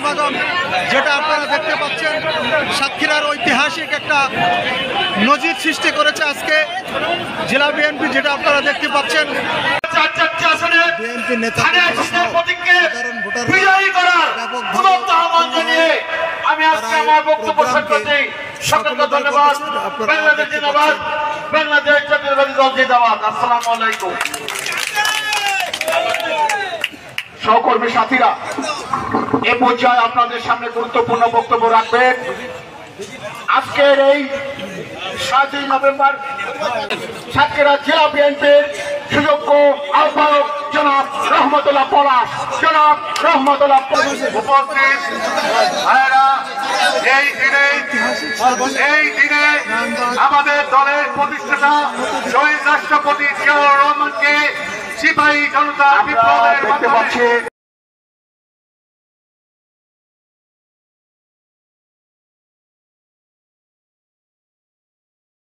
সমাগম যেটা আপনারা দেখতে পাচ্ছেন সাতক্ষীরার ঐতিহাসিক একটা নজির সৃষ্টি করেছে আজকে জেলা বিএনপি, যেটা আপনারা দেখতে পাচ্ছেন বিএনপি নেতাদের আমি আজকে আমার বক্তব্য শেষ করছি। সকলকে ধন্যবাদ। বাংলাদেশ জিন্দাবাদ, বাংলাদেশ জাতীয়তাবাদী দল জিন্দাবাদ। আসসালামু আলাইকুম। সহকর্মী সাথীরা, এ পর্যায়ে আপনাদের সামনে গুরুত্বপূর্ণ বক্তব্য রাখবেন আজকের এই 7ই নভেম্বর সাতক্ষীরা জেলা বিএনপির সুযোগ্য আহ্বায়ক জনাব রহমতুল্লাহ পলাশ। জনাব রহমতুল্লাহ উপস্থিত ভাইয়েরা, এই দিনে আমাদের দলের প্রতিষ্ঠাতা শহীদ রাষ্ট্রপতি জিয়াউর রহমানকে সিপাহী জনতা বিপ্লবের মাধ্যমে